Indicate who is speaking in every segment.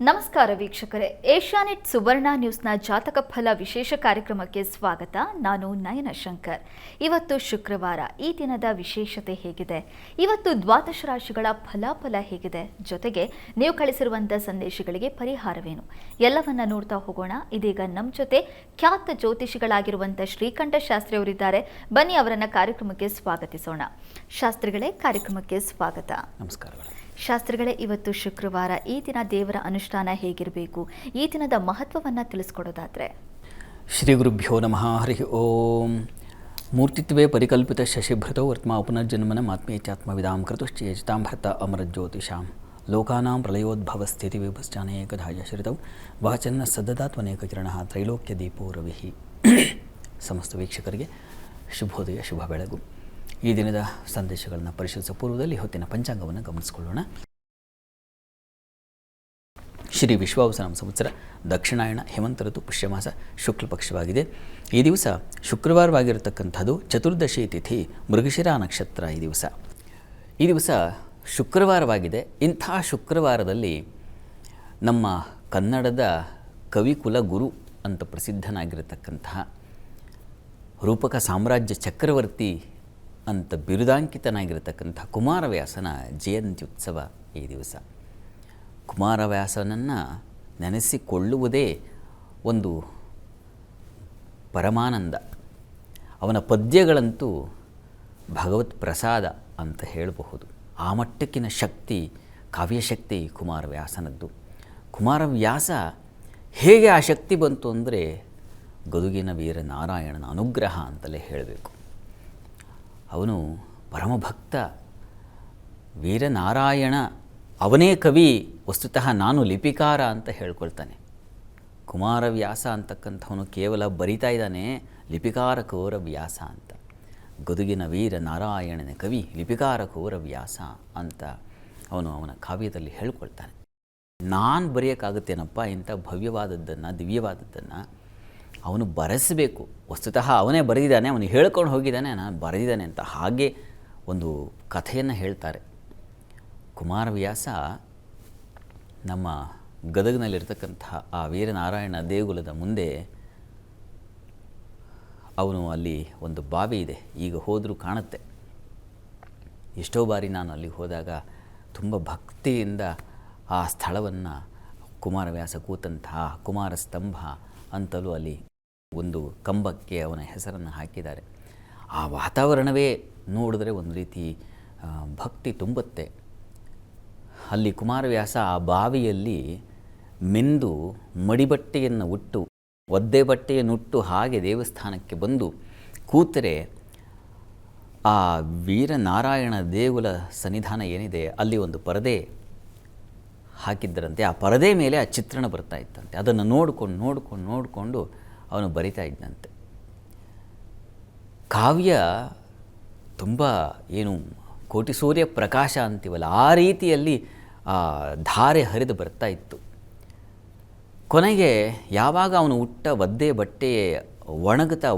Speaker 1: ನಮಸ್ಕಾರ ವೀಕ್ಷಕರೇ, ಏಷ್ಯಾನೆಟ್ ಸುವರ್ಣ ನ್ಯೂಸ್ನ ಜಾತಕ ಫಲ ವಿಶೇಷ ಕಾರ್ಯಕ್ರಮಕ್ಕೆ ಸ್ವಾಗತ. ನಾನು ನಯನ ಶಂಕರ್. ಇವತ್ತು ಶುಕ್ರವಾರ. ಈ ದಿನದ ವಿಶೇಷತೆ ಹೇಗಿದೆ, ಇವತ್ತು ದ್ವಾದಶ ರಾಶಿಗಳ ಫಲಾಫಲ ಹೇಗಿದೆ, ಜೊತೆಗೆ ನೀವು ಕಳಿಸಿರುವಂಥ ಸಂದೇಶಗಳಿಗೆ ಪರಿಹಾರವೇನು, ಎಲ್ಲವನ್ನ ನೋಡ್ತಾ ಹೋಗೋಣ. ಇದೀಗ ನಮ್ಮ ಜೊತೆ ಖ್ಯಾತ ಜ್ಯೋತಿಷಿಗಳಾಗಿರುವಂಥ ಶ್ರೀಕಂಠ ಶಾಸ್ತ್ರಿ ಅವರಿದ್ದಾರೆ. ಬನ್ನಿ ಅವರನ್ನ ಕಾರ್ಯಕ್ರಮಕ್ಕೆ ಸ್ವಾಗತಿಸೋಣ. ಶಾಸ್ತ್ರಿಗಳೇ, ಕಾರ್ಯಕ್ರಮಕ್ಕೆ ಸ್ವಾಗತ.
Speaker 2: ನಮಸ್ಕಾರಗಳು.
Speaker 1: ಶಾಸ್ತ್ರಿಗಳೇ, ಇವತ್ತು ಶುಕ್ರವಾರ. ಈ ದಿನ ದೇವರ ಅನುಷ್ಠಾನ ಹೇಗಿರಬೇಕು, ಈ ದಿನದ ಮಹತ್ವವನ್ನು ತಿಳಿಸ್ಕೊಡೋದಾದರೆ?
Speaker 2: ಶ್ರೀ ಗುರುಭ್ಯೋ ನಮಃ. ಹರಿ ಓಂ. ಮೂರ್ತಿತ್ವೇ ಪರಿಕಲ್ಪಿತ ಶಶಿಭೃತೋ ವರ್ತ್ಮ ಪುನರ್ಜನ್ಮನ ಆತ್ಮೇತ್ಯಾತ್ಮವಿದಾಂ ಕೃತುಶ್ಚೇತಾಂ ಭರ್ತ ಅಮರಜ್ಯೋತಿಷಾಂ ಲೋಕಾನಾಂ ಪ್ರಳಯೋದ್ಭವ ಸ್ಥಿತಿ ವಿಭಶ್ಚಾನೇಕಧಾಯ ಶ್ರಿತೌ ವಾಚನ್ನ ಸದದಾತ್ವನೇಕ ಕಿರಣ ತ್ರೈಲೋಕ್ಯ ದೀಪೋ ರವಿಹಿ. ಸಮಸ್ತ ವೀಕ್ಷಕರಿಗೆ ಶುಭೋದಯ, ಶುಭ ಬೆಳಗು. ಈ ದಿನದ ಸಂದೇಶಗಳನ್ನು ಪರಿಶೀಲಿಸುವ ಪೂರ್ವದಲ್ಲಿ ಹೊತ್ತಿನ ಪಂಚಾಂಗವನ್ನು ಗಮನಿಸಿಕೊಳ್ಳೋಣ. ಶ್ರೀ ವಿಶ್ವಾವಸನಾಮ ಸಂವತ್ಸರ ದಕ್ಷಿಣಾಯಣ ಹೇಮಂತ ಋತು ಪುಷ್ಯಮಾಸ ಶುಕ್ಲ ಪಕ್ಷವಾಗಿದೆ. ಈ ದಿವಸ ಶುಕ್ರವಾರವಾಗಿರತಕ್ಕಂಥದ್ದು ಚತುರ್ದಶಿ ತಿಥಿ, ಮೃಗಶಿರ ನಕ್ಷತ್ರ. ಈ ದಿವಸ ಶುಕ್ರವಾರವಾಗಿದೆ. ಇಂಥ ಶುಕ್ರವಾರದಲ್ಲಿ ನಮ್ಮ ಕನ್ನಡದ ಕವಿಕುಲ ಗುರು ಅಂತ ಪ್ರಸಿದ್ಧನಾಗಿರತಕ್ಕಂತಹ ರೂಪಕ ಸಾಮ್ರಾಜ್ಯ ಚಕ್ರವರ್ತಿ ಅಂತ ಬಿರುದಾಂಕಿತನಾಗಿರತಕ್ಕಂಥ ಕುಮಾರವ್ಯಾಸನ ಜಯಂತ್ಯುತ್ಸವ ಈ ದಿವಸ. ಕುಮಾರವ್ಯಾಸನನ್ನು ನೆನೆಸಿಕೊಳ್ಳುವುದೇ ಒಂದು ಪರಮಾನಂದ. ಅವನ ಪದ್ಯಗಳಂತೂ ಭಗವತ್ ಪ್ರಸಾದ ಅಂತ ಹೇಳಬಹುದು. ಆ ಮಟ್ಟಕ್ಕಿನ ಶಕ್ತಿ, ಕಾವ್ಯಶಕ್ತಿ ಕುಮಾರವ್ಯಾಸನದ್ದು. ಕುಮಾರವ್ಯಾಸ ಹೇಗೆ ಆ ಶಕ್ತಿ ಬಂತು ಅಂದರೆ ಗದುಗಿನ ವೀರನಾರಾಯಣನ ಅನುಗ್ರಹ ಅಂತಲೇ ಹೇಳಬೇಕು. ಅವನು ಪರಮಭಕ್ತ. ವೀರನಾರಾಯಣ ಅವನೇ ಕವಿ, ವಸ್ತುತಃ ನಾನು ಲಿಪಿಕಾರ ಅಂತ ಹೇಳ್ಕೊಳ್ತಾನೆ. ಕುಮಾರವ್ಯಾಸ ಅಂತಕ್ಕಂಥವನು ಕೇವಲ ಬರಿತಾ ಇದ್ದಾನೆ, ಲಿಪಿಕಾರ ಕೋರವ್ಯಾಸ ಅಂತ. ಗದುಗಿನ ವೀರನಾರಾಯಣನ ಕವಿ, ಲಿಪಿಕಾರ ಕೋರವ್ಯಾಸ ಅಂತ ಅವನ ಕಾವ್ಯದಲ್ಲಿ ಹೇಳ್ಕೊಳ್ತಾನೆ. ನಾನು ಬರೆಯೋಕ್ಕಾಗುತ್ತೇನಪ್ಪ ಇಂಥ ಭವ್ಯವಾದದ್ದನ್ನು, ದಿವ್ಯವಾದದ್ದನ್ನು ಅವನು ಬರೆಸಬೇಕು. ವಸ್ತುತಃ ಅವನೇ ಬರೆದಿದ್ದಾನೆ, ಅವನು ಹೇಳ್ಕೊಂಡು ಹೋಗಿದ್ದಾನೆ, ನಾನು ಬರೆದಿದ್ದಾನೆ ಅಂತ. ಹಾಗೆ ಒಂದು ಕಥೆಯನ್ನು ಹೇಳ್ತಾರೆ. ಕುಮಾರವ್ಯಾಸ ನಮ್ಮ ಗದಗನಲ್ಲಿರ್ತಕ್ಕಂತಹ ಆ ವೀರನಾರಾಯಣ ದೇಗುಲದ ಮುಂದೆ ಅವನು ಅಲ್ಲಿ ಒಂದು ಬಾವಿ ಇದೆ, ಈಗ ಹೋದರೂ ಕಾಣುತ್ತೆ. ಎಷ್ಟೋ ಬಾರಿ ನಾನು ಅಲ್ಲಿಗೆ ಹೋದಾಗ ತುಂಬ ಭಕ್ತಿಯಿಂದ ಆ ಸ್ಥಳವನ್ನು ಕುಮಾರವ್ಯಾಸ ಕೂತಂತಹ ಕುಮಾರಸ್ತಂಭ ಅಂತಲೂ ಅಲ್ಲಿ ಒಂದು ಕಂಬಕ್ಕೆ ಅವನ ಹೆಸರನ್ನು ಹಾಕಿದ್ದಾರೆ. ಆ ವಾತಾವರಣವೇ ನೋಡಿದ್ರೆ ಒಂದು ರೀತಿ ಭಕ್ತಿ ತುಂಬುತ್ತೆ. ಅಲ್ಲಿ ಕುಮಾರವ್ಯಾಸ ಆ ಬಾವಿಯಲ್ಲಿ ಮೆಂದು ಮಡಿಬಟ್ಟೆಯನ್ನು ಉಟ್ಟು, ಒದ್ದೆ ಬಟ್ಟೆಯನ್ನುಟ್ಟು ಹಾಗೆ ದೇವಸ್ಥಾನಕ್ಕೆ ಬಂದು ಕೂತರೆ ಆ ವೀರನಾರಾಯಣ ದೇಗುಲ ಸನ್ನಿಧಾನ ಏನಿದೆ ಅಲ್ಲಿ ಒಂದು ಪರದೆ ಹಾಕಿದ್ದರಂತೆ. ಆ ಪರದೆ ಮೇಲೆ ಆ ಚಿತ್ರಣ ಬರ್ತಾ ಇತ್ತಂತೆ. ಅದನ್ನು ನೋಡಿಕೊಂಡು ಅವನು ಬರಿತಾ ಇದ್ದಂತೆ. ಕಾವ್ಯ ತುಂಬ ಏನು ಕೋಟಿ ಸೂರ್ಯ ಪ್ರಕಾಶ ಅಂತೀವಲ್ಲ, ಆ ರೀತಿಯಲ್ಲಿ ಆ ಧಾರೆ ಹರಿದು ಬರ್ತಾ ಇತ್ತು. ಕೊನೆಗೆ ಯಾವಾಗ ಅವನು ಉಟ್ಟ ಒದ್ದೆ ಬಟ್ಟೆ ಒಣಗ್ತಾ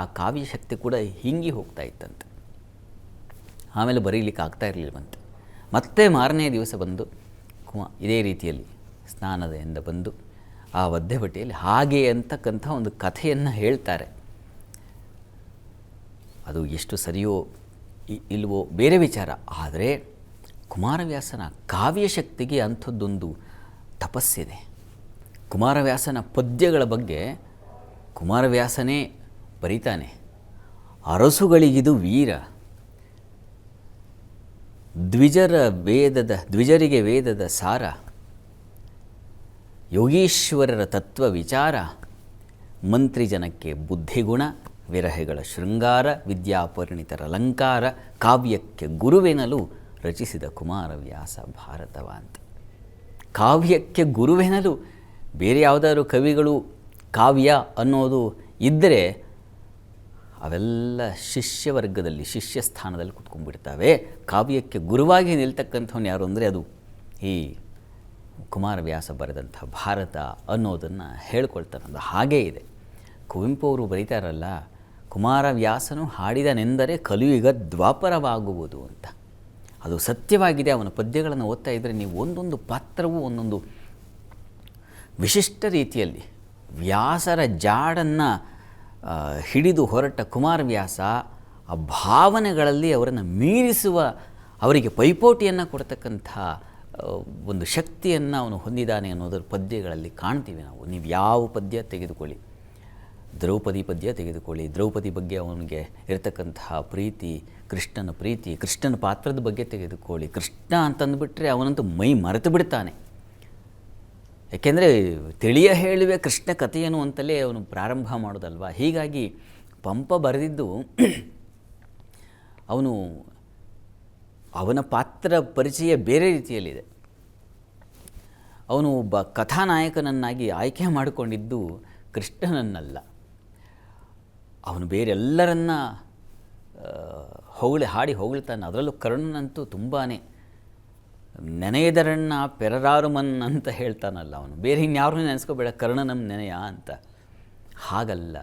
Speaker 2: ಆ ಕಾವ್ಯ ಶಕ್ತಿ ಕೂಡ ಹಿಂಗಿ ಹೋಗ್ತಾ ಇತ್ತಂತೆ. ಆಮೇಲೆ ಬರೀಲಿಕ್ಕೆ ಆಗ್ತಾ ಇರಲಿಲ್ಲವಂತೆ. ಮತ್ತೆ ಮಾರನೇ ದಿವಸ ಬಂದು ಇದೇ ರೀತಿಯಲ್ಲಿ ಸ್ನಾನದಿಂದ ಬಂದು ಆ ಒದ್ದೆ ಬಟ್ಟೆಯಲ್ಲಿ ಹಾಗೆ ಅಂತಕ್ಕಂಥ ಒಂದು ಕಥೆಯನ್ನು ಹೇಳ್ತಾರೆ. ಅದು ಎಷ್ಟು ಸರಿಯೋ ಇಲ್ವೋ ಬೇರೆ ವಿಚಾರ. ಆದರೆ ಕುಮಾರವ್ಯಾಸನ ಕಾವ್ಯಶಕ್ತಿಗೆ ಅಂಥದ್ದೊಂದು ತಪಸ್ಸಿದೆ. ಕುಮಾರವ್ಯಾಸನ ಪದ್ಯಗಳ ಬಗ್ಗೆ ಕುಮಾರವ್ಯಾಸನೇ ಬರೀತಾನೆ. ಅರಸುಗಳಿಗಿದು ವೀರ, ದ್ವಿಜರಿಗೆ ವೇದದ ಸಾರ, ಯೋಗೀಶ್ವರರ ತತ್ವ ವಿಚಾರ, ಮಂತ್ರಿ ಜನಕ್ಕೆ ಬುದ್ಧಿಗುಣ, ವಿರಹಗಳ ಶೃಂಗಾರ, ವಿದ್ಯಾಪರಿಣಿತರ ಅಲಂಕಾರ, ಕಾವ್ಯಕ್ಕೆ ಗುರುವೆನಲು ರಚಿಸಿದ ಕುಮಾರವ್ಯಾಸ ಭಾರತವ ಅಂತ. ಕಾವ್ಯಕ್ಕೆ ಗುರುವೆನಲು ಬೇರೆ ಯಾವುದಾದ್ರು ಕವಿಗಳು ಕಾವ್ಯ ಅನ್ನೋದು ಇದ್ದರೆ ಅವೆಲ್ಲ ಶಿಷ್ಯವರ್ಗದಲ್ಲಿ, ಶಿಷ್ಯ ಸ್ಥಾನದಲ್ಲಿ ಕುತ್ಕೊಂಡ್ಬಿಡ್ತವೆ. ಕಾವ್ಯಕ್ಕೆ ಗುರುವಾಗಿ ನಿಲ್ತಕ್ಕಂಥವ್ನು ಯಾರು ಅಂದರೆ ಅದು ಈ ಕುಮಾರವ್ಯಾಸ ಬರೆದಂಥ ಭಾರತ ಅನ್ನೋದನ್ನು ಹೇಳ್ಕೊಳ್ತಾನೆ. ಅದು ಹಾಗೇ ಇದೆ. ಕುವೆಂಪು ಅವರು ಬರೀತಾರಲ್ಲ, ಕುಮಾರವ್ಯಾಸನು ಹಾಡಿದನೆಂದರೆ ಕಲಿಯುಗ ದ್ವಾಪರವಾಗುವುದು ಅಂತ. ಅದು ಸತ್ಯವಾಗಿದೆ. ಅವನ ಪದ್ಯಗಳನ್ನು ಓದ್ತಾ ಇದ್ದರೆ ನೀವು ಒಂದೊಂದು ಪಾತ್ರವೂ ಒಂದೊಂದು ವಿಶಿಷ್ಟ ರೀತಿಯಲ್ಲಿ ವ್ಯಾಸರ ಜಾಡನ್ನು ಹಿಡಿದು ಹೊರಟ ಕುಮಾರವ್ಯಾಸ ಆ ಭಾವನೆಗಳಲ್ಲಿ ಅವರನ್ನು ಮೀರಿಸುವ, ಅವರಿಗೆ ಪೈಪೋಟಿಯನ್ನು ಕೊಡ್ತಕ್ಕಂಥ ಒಂದು ಶಕ್ತಿಯನ್ನು ಅವನು ಹೊಂದಿದ್ದಾನೆ ಅನ್ನೋದರ ಪದ್ಯಗಳಲ್ಲಿ ಕಾಣ್ತೀವಿ ನಾವು. ನೀವು ಯಾವ ಪದ್ಯ ತೆಗೆದುಕೊಳ್ಳಿ, ದ್ರೌಪದಿ ಪದ್ಯ ತೆಗೆದುಕೊಳ್ಳಿ, ದ್ರೌಪದಿ ಬಗ್ಗೆ ಅವನಿಗೆ ಇರತಕ್ಕಂತಹ ಪ್ರೀತಿ, ಕೃಷ್ಣನ ಪಾತ್ರದ ಬಗ್ಗೆ ತೆಗೆದುಕೊಳ್ಳಿ. ಕೃಷ್ಣ ಅಂತಂದುಬಿಟ್ರೆ ಅವನಂತೂ ಮೈ ಮರೆತು ಬಿಡ್ತಾನೆ. ಯಾಕೆಂದರೆ ತಿಳಿಯ ಹೇಳುವೆ ಕೃಷ್ಣ ಕಥೆಯೇನು ಅಂತಲೇ ಅವನು ಪ್ರಾರಂಭ ಮಾಡೋದಲ್ವ. ಹೀಗಾಗಿ ಪಂಪ ಬರೆದಿದ್ದು ಅವನ ಪಾತ್ರ ಪರಿಚಯ ಬೇರೆ ರೀತಿಯಲ್ಲಿದೆ. ಅವನು ಒಬ್ಬ ಕಥಾನಾಯಕನನ್ನಾಗಿ ಆಯ್ಕೆ ಮಾಡಿಕೊಂಡಿದ್ದು ಕೃಷ್ಣನನ್ನಲ್ಲ. ಅವನು ಬೇರೆಲ್ಲರನ್ನ ಹಾಡಿ ಹೊಗಳ್ತಾನೆ. ಅದರಲ್ಲೂ ಕರ್ಣನಂತೂ ತುಂಬಾ ನೆನೆಯದರಣ್ಣ ಪೆರರಾರುಮನ್ ಅಂತ ಹೇಳ್ತಾನಲ್ಲ ಅವನು. ಬೇರೆ ಇನ್ಯಾರನ್ನೂ ನೆನೆಸ್ಕೋಬೇಡ, ಕರ್ಣನಂ ನೆನೆಯ ಅಂತ. ಹಾಗಲ್ಲ.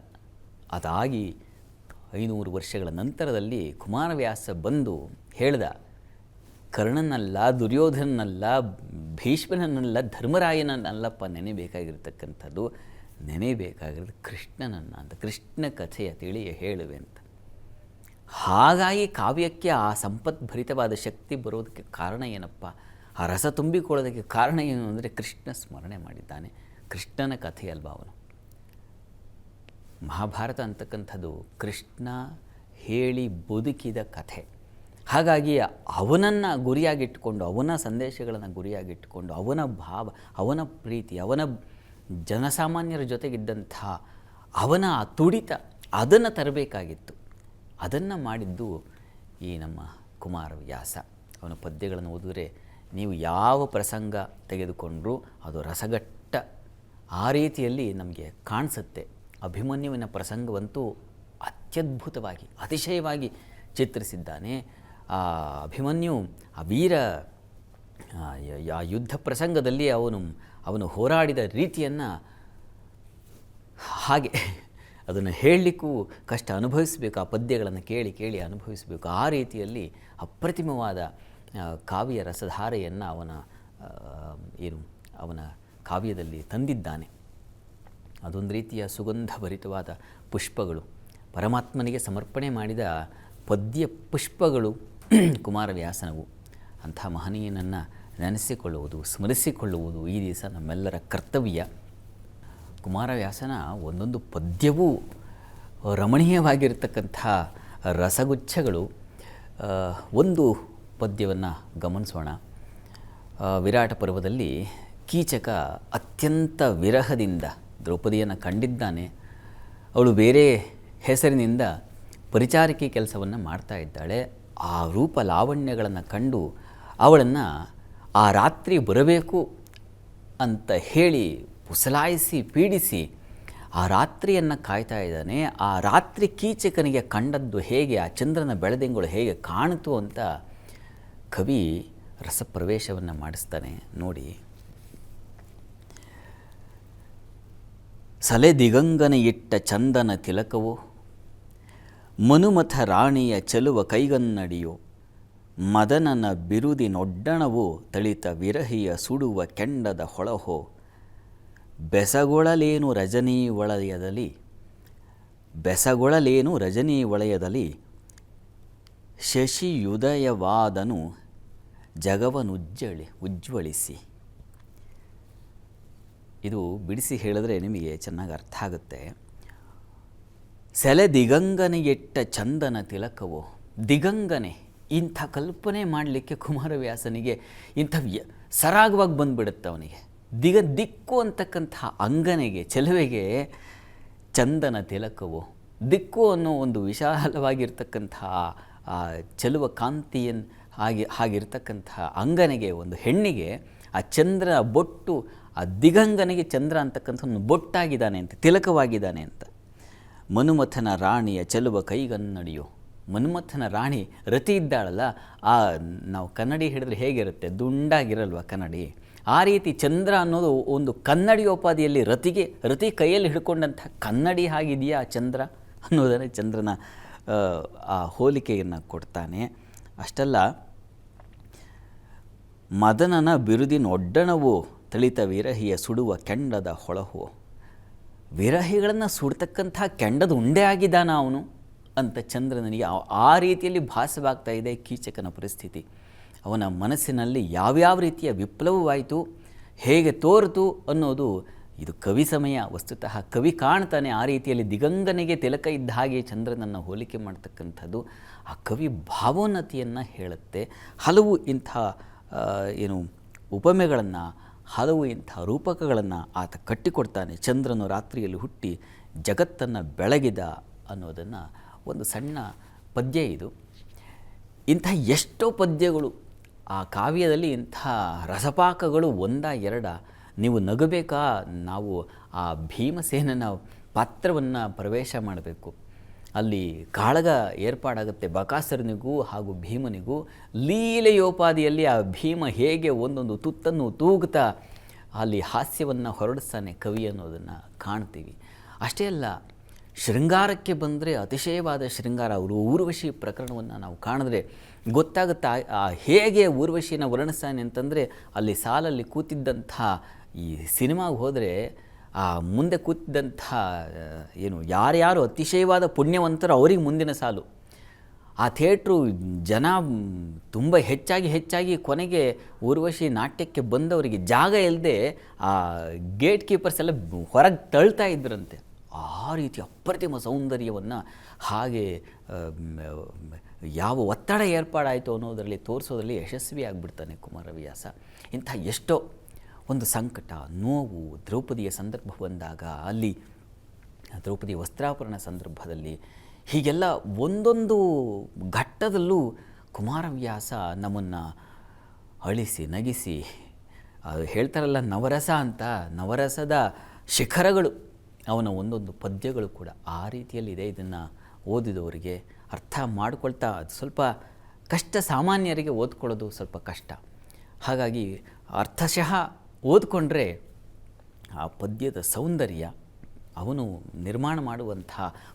Speaker 2: ಅದಾಗಿ 500 ವರ್ಷಗಳ ನಂತರದಲ್ಲಿ ಕುಮಾರವ್ಯಾಸ ಬಂದು ಹೇಳ್ದ, ಕರ್ಣನಲ್ಲ, ದುರ್ಯೋಧನನಲ್ಲ, ಭೀಷ್ಮನನ್ನಲ್ಲ, ಧರ್ಮರಾಯನನ್ನಲ್ಲಪ್ಪ ನೆನೆಬೇಕಾಗಿರ್ತಕ್ಕಂಥದ್ದು, ನೆನೆಯಬೇಕಾಗಿರೋದು ಕೃಷ್ಣನನ್ನು ಅಂತ. ಕೃಷ್ಣ ಕಥೆಯ ತಿಳಿಯ ಹೇಳುವೆ ಅಂತ. ಹಾಗಾಗಿ ಕಾವ್ಯಕ್ಕೆ ಆ ಸಂಪದ್ಭರಿತವಾದ ಶಕ್ತಿ ಬರೋದಕ್ಕೆ ಕಾರಣ ಏನಪ್ಪ, ಆ ರಸ ತುಂಬಿಕೊಳ್ಳೋದಕ್ಕೆ ಕಾರಣ ಏನು ಅಂದರೆ ಕೃಷ್ಣ ಸ್ಮರಣೆ ಮಾಡಿದ್ದಾನೆ. ಕೃಷ್ಣನ ಕಥೆಯಲ್ವ ಅವನು. ಮಹಾಭಾರತ ಅಂತಕ್ಕಂಥದ್ದು ಕೃಷ್ಣ ಹೇಳಿ ಬದುಕಿದ ಕಥೆ. ಹಾಗಾಗಿ ಅವನನ್ನು ಗುರಿಯಾಗಿಟ್ಟುಕೊಂಡು, ಅವನ ಸಂದೇಶಗಳನ್ನು ಗುರಿಯಾಗಿಟ್ಟುಕೊಂಡು, ಅವನ ಭಾವ, ಅವನ ಪ್ರೀತಿ, ಅವನ ಜನಸಾಮಾನ್ಯರ ಜೊತೆಗಿದ್ದಂಥ ಅವನ ಆ ತುಡಿತ, ಅದನ್ನು ತರಬೇಕಾಗಿತ್ತು. ಅದನ್ನು ಮಾಡಿದ್ದು ಈ ನಮ್ಮ ಕುಮಾರವ್ಯಾಸ. ಅವನ ಪದ್ಯಗಳನ್ನು ಓದಿದ್ರೆ ನೀವು ಯಾವ ಪ್ರಸಂಗ ತೆಗೆದುಕೊಂಡರೂ ಅದು ರಸಗಟ್ಟ ಆ ರೀತಿಯಲ್ಲಿ ನಮಗೆ ಕಾಣಿಸುತ್ತೆ. ಅಭಿಮನ್ಯುವಿನ ಪ್ರಸಂಗವಂತೂ ಅತ್ಯದ್ಭುತವಾಗಿ, ಅತಿಶಯವಾಗಿ ಚಿತ್ರಿಸಿದ್ದಾನೆ. ಆ ಅಭಿಮನ್ಯು, ಆ ವೀರ, ಆ ಯುದ್ಧ ಪ್ರಸಂಗದಲ್ಲಿ ಅವನು ಹೋರಾಡಿದ ರೀತಿಯನ್ನು ಹಾಗೆ ಅದನ್ನು ಹೇಳಲಿಕ್ಕೂ ಕಷ್ಟ, ಅನುಭವಿಸಬೇಕು. ಆ ಪದ್ಯಗಳನ್ನು ಕೇಳಿ ಕೇಳಿ ಅನುಭವಿಸಬೇಕು. ಆ ರೀತಿಯಲ್ಲಿ ಅಪ್ರತಿಮವಾದ ಕಾವ್ಯ ರಸಧಾರೆಯನ್ನು ಅವನ ಕಾವ್ಯದಲ್ಲಿ ತಂದಿದ್ದಾನೆ. ಅದೊಂದು ರೀತಿಯ ಸುಗಂಧಭರಿತವಾದ ಪುಷ್ಪಗಳು, ಪರಮಾತ್ಮನಿಗೆ ಸಮರ್ಪಣೆ ಮಾಡಿದ ಪದ್ಯ ಪುಷ್ಪಗಳು ಕುಮಾರವ್ಯಾಸನವು. ಅಂಥ ಮಹನೀಯನನ್ನು ನೆನೆಸಿಕೊಳ್ಳುವುದು, ಸ್ಮರಿಸಿಕೊಳ್ಳುವುದು ಈ ದಿವಸ ನಮ್ಮೆಲ್ಲರ ಕರ್ತವ್ಯ. ಕುಮಾರವ್ಯಾಸನ ಒಂದೊಂದು ಪದ್ಯವೂ ರಮಣೀಯವಾಗಿರ್ತಕ್ಕಂಥ ರಸಗುಚ್ಛಗಳು. ಒಂದು ಪದ್ಯವನ್ನು ಗಮನಿಸೋಣ. ವಿರಾಟ ಪರ್ವದಲ್ಲಿ ಕೀಚಕ ಅತ್ಯಂತ ವಿರಹದಿಂದ ದ್ರೌಪದಿಯನ್ನು ಕಂಡಿದ್ದಾನೆ. ಅವಳು ಬೇರೆ ಹೆಸರಿನಿಂದ ಪರಿಚಾರಿಕೆ ಕೆಲಸವನ್ನು ಮಾಡ್ತಾ ಇದ್ದಾಳೆ. ಆ ರೂಪ ಲಾವಣ್ಯಗಳನ್ನು ಕಂಡು ಅವಳನ್ನು ಆ ರಾತ್ರಿ ಬರಬೇಕು ಅಂತ ಹೇಳಿ ಪುಸಲಾಯಿಸಿ ಪೀಡಿಸಿ ಆ ರಾತ್ರಿಯನ್ನು ಕಾಯ್ತಾ ಇದ್ದಾನೆ. ಆ ರಾತ್ರಿ ಕೀಚಕನಿಗೆ ಕಂಡದ್ದು ಹೇಗೆ, ಆ ಚಂದ್ರನ ಬೆಳದಿಂಗಳು ಹೇಗೆ ಕಾಣಿತು ಅಂತ ಕವಿ ರಸಪ್ರವೇಶವನ್ನು ಮಾಡಿಸ್ತಾನೆ. ನೋಡಿ, ಸಲೆ ದಿಗಂಗನ ಇಟ್ಟ ಚಂದನ ತಿಲಕವು, ಮನುಮಥ ರಾಣಿಯ ಚೆಲುವ ಕೈಗನ್ನಡಿಯೋ, ಮದನನ ಬಿರುದಿನೊಡ್ಡಣವು ತಳಿತ ವಿರಹಿಯ ಸುಡುವ ಕೆಂಡದ ಹೊಳಹೋ, ಬೆಸಗೊಳಲೇನು ರಜನೀ ವಲಯದಲ್ಲಿ ಶಶಿಯುದಯವಾದನು ಉಜ್ವಳಿಸಿ. ಇದು ಬಿಡಿಸಿ ಹೇಳಿದ್ರೆ ನಿಮಗೆ ಚೆನ್ನಾಗಿ ಅರ್ಥ ಆಗುತ್ತೆ. ಸೆಲೆ ದಿಗಂಗನೆಗೆಟ್ಟ ಚಂದನ ತಿಲಕವು. ದಿಗಂಗನೆ, ಇಂಥ ಕಲ್ಪನೆ ಮಾಡಲಿಕ್ಕೆ ಕುಮಾರವ್ಯಾಸನಿಗೆ ಇಂಥ ಸರಾಗವಾಗಿ ಬಂದುಬಿಡುತ್ತೆ ಅವನಿಗೆ. ದಿಕ್ಕು ಅಂತಕ್ಕಂಥ ಅಂಗನೆಗೆ, ಚೆಲುವೆಗೆ ಚಂದನ ತಿಲಕವು. ದಿಕ್ಕು ಅನ್ನೋ ಒಂದು ವಿಶಾಲವಾಗಿರ್ತಕ್ಕಂಥ ಆ ಚೆಲುವ ಹಾಗಿರ್ತಕ್ಕಂಥ ಅಂಗನೆಗೆ, ಒಂದು ಹೆಣ್ಣಿಗೆ ಆ ಚಂದ್ರ ಬೊಟ್ಟು, ಆ ದಿಗಂಗನಿಗೆ ಚಂದ್ರ ಅಂತಕ್ಕಂಥ ಒಂದು ಬೊಟ್ಟಾಗಿದ್ದಾನೆ ಅಂತ, ತಿಲಕವಾಗಿದ್ದಾನೆ ಅಂತ. ಮನುಮಥನ ರಾಣಿಯ ಚೆಲುವ ಕೈಗನ್ನಡಿಯೋ. ಮನ್ಮಥನ ರಾಣಿ ರತಿ ಇದ್ದಾಳಲ್ಲ, ನಾವು ಕನ್ನಡಿ ಹಿಡಿದ್ರೆ ಹೇಗಿರುತ್ತೆ, ದುಂಡಾಗಿರಲ್ವ ಕನ್ನಡಿ. ಆ ರೀತಿ ಚಂದ್ರ ಅನ್ನೋದು ಒಂದು ಕನ್ನಡಿಯೋಪಾದಿಯಲ್ಲಿ ರತಿ ಕೈಯಲ್ಲಿ ಹಿಡ್ಕೊಂಡಂಥ ಕನ್ನಡಿ ಆಗಿದೆಯಾ ಆ ಚಂದ್ರ ಅನ್ನೋದನ್ನೇ ಚಂದ್ರನ ಆ ಹೋಲಿಕೆಯನ್ನು ಕೊಡ್ತಾನೆ. ಅಷ್ಟಲ್ಲ, ಮದನನ ಬಿರುದಿನೊಡ್ಡಣವು ತಳಿತ ವಿರಹಿಯ ಸುಡುವ ಕೆಂಡದ ಹೊಳಹು. ವಿರಹಿಗಳನ್ನು ಸುಡ್ತಕ್ಕಂಥ ಕೆಂಡದ ಉಂಡೆ ಆಗಿದ್ದಾನ ಅವನು ಅಂತ ಚಂದ್ರನಿಗೆ ಆ ರೀತಿಯಲ್ಲಿ ಭಾಸವಾಗ್ತಾ ಇದೆ ಕೀಚಕನ ಪರಿಸ್ಥಿತಿ. ಅವನ ಮನಸ್ಸಿನಲ್ಲಿ ಯಾವ್ಯಾವ ರೀತಿಯ ವಿಪ್ಲವವಾಯಿತು, ಹೇಗೆ ತೋರಿತು ಅನ್ನೋದು ಇದು ಕವಿ ಸಮಯ. ವಸ್ತುತಃ ಕವಿ ಕಾಣ್ತಾನೆ ಆ ರೀತಿಯಲ್ಲಿ ದಿಗಂಗನಿಗೆ ತಿಲಕ ಇದ್ದ ಹಾಗೆ ಚಂದ್ರನನ್ನು ಹೋಲಿಕೆ ಮಾಡ್ತಕ್ಕಂಥದ್ದು ಆ ಕವಿ ಭಾವೋನ್ನತಿಯನ್ನು ಹೇಳುತ್ತೆ. ಹಲವು ಇಂಥ ಉಪಮೆಗಳನ್ನು, ಹಲವು ಇಂಥ ರೂಪಕಗಳನ್ನು ಆತ ಕಟ್ಟಿಕೊಡ್ತಾನೆ. ಚಂದ್ರನು ರಾತ್ರಿಯಲ್ಲಿ ಹುಟ್ಟಿ ಜಗತ್ತನ್ನು ಬೆಳಗಿದ ಅನ್ನೋದನ್ನು ಒಂದು ಸಣ್ಣ ಪದ್ಯ ಇದು. ಇಂಥ ಎಷ್ಟೋ ಪದ್ಯಗಳು ಆ ಕಾವ್ಯದಲ್ಲಿ, ಇಂಥ ರಸಪಾಕಗಳು ಒಂದ ಎರಡ. ನೀವು ನಗಬೇಕಾ? ನಾವು ಆ ಭೀಮಸೇನನ ಪಾತ್ರವನ್ನು ಪ್ರವೇಶ ಮಾಡಬೇಕು. ಅಲ್ಲಿ ಕಾಳಗ ಏರ್ಪಾಡಾಗುತ್ತೆ ಬಕಾಸುರನಿಗೂ ಹಾಗೂ ಭೀಮನಿಗೂ. ಲೀಲೆಯೋಪಾದಿಯಲ್ಲಿ ಆ ಭೀಮ ಹೇಗೆ ಒಂದೊಂದು ತುತ್ತನ್ನು ತೂಗುತ್ತಾ ಅಲ್ಲಿ ಹಾಸ್ಯವನ್ನು ಹೊರಡಿಸ್ತಾನೆ ಕವಿ ಅನ್ನೋದನ್ನು ಕಾಣ್ತೀವಿ. ಅಷ್ಟೇ ಅಲ್ಲ, ಶೃಂಗಾರಕ್ಕೆ ಬಂದರೆ ಅತಿಶಯವಾದ ಶೃಂಗಾರ. ಅವರು ಊರ್ವಶಿ ಪ್ರಕರಣವನ್ನು ನಾವು ಕಾಣಿದ್ರೆ ಗೊತ್ತಾಗುತ್ತೆ ಹೇಗೆ ಊರ್ವಶಿನ ವರ್ಣಿಸ್ತಾನೆ ಅಂತಂದರೆ, ಅಲ್ಲಿ ಸಾಲಲ್ಲಿ ಕೂತಿದ್ದಂಥ ಈ ಸಿನಿಮಾಗೆ ಹೋದರೆ ಆ ಮುಂದೆ ಕೂತಿದ್ದಂಥ ಯಾರ್ಯಾರು ಅತಿಶಯವಾದ ಪುಣ್ಯವಂತರು ಅವರಿಗೆ ಮುಂದಿನ ಸಾಲು. ಆ ಥಿಯೇಟ್ರು ಜನ ತುಂಬ ಹೆಚ್ಚಾಗಿ ಕೊನೆಗೆ ಊರ್ವಶಿ ನಾಟ್ಯಕ್ಕೆ ಬಂದವರಿಗೆ ಜಾಗ ಇಲ್ಲದೆ ಆ ಗೇಟ್ ಕೀಪರ್ಸ್ ಎಲ್ಲ ಹೊರಗೆ ತಳ್ತಾ ಇದ್ರಂತೆ. ಆ ರೀತಿ ಅಪ್ರತಿಮ ಸೌಂದರ್ಯವನ್ನು ಹಾಗೆ ಯಾವ ಒತ್ತಡ ಏರ್ಪಾಡಾಯಿತು ಅನ್ನೋದರಲ್ಲಿ ತೋರಿಸೋದ್ರಲ್ಲಿ ಯಶಸ್ವಿಯಾಗಿಬಿಡ್ತಾನೆ ಕುಮಾರವ್ಯಾಸ. ಇಂಥ ಎಷ್ಟೋ ಒಂದು ಸಂಕಟ, ನೋವು, ದ್ರೌಪದಿಯ ಸಂದರ್ಭ ಬಂದಾಗ ಅಲ್ಲಿ ದ್ರೌಪದಿ ವಸ್ತ್ರಾಪರಣ ಸಂದರ್ಭದಲ್ಲಿ ಹೀಗೆಲ್ಲ ಒಂದೊಂದು ಘಟ್ಟದಲ್ಲೂ ಕುಮಾರವ್ಯಾಸ ನಮ್ಮನ್ನು ಅಳಿಸಿ ನಗಿಸಿ, ಹೇಳ್ತಾರಲ್ಲ ನವರಸ ಅಂತ, ನವರಸದ ಶಿಖರಗಳು ಅವನ ಒಂದೊಂದು ಪದ್ಯಗಳು ಕೂಡ ಆ ರೀತಿಯಲ್ಲಿದೆ. ಇದನ್ನು ಓದಿದವರಿಗೆ ಅರ್ಥ ಮಾಡ್ಕೊಳ್ತಾ ಸ್ವಲ್ಪ ಕಷ್ಟ, ಸಾಮಾನ್ಯರಿಗೆ ಓದ್ಕೊಳ್ಳೋದು ಸ್ವಲ್ಪ ಕಷ್ಟ. ಹಾಗಾಗಿ ಅರ್ಥಶಃ ಓದ್ಕೊಂಡ್ರೆ ಆ ಪದ್ಯದ ಸೌಂದರ್ಯ, ಅವನು ನಿರ್ಮಾಣ ಮಾಡುವಂಥ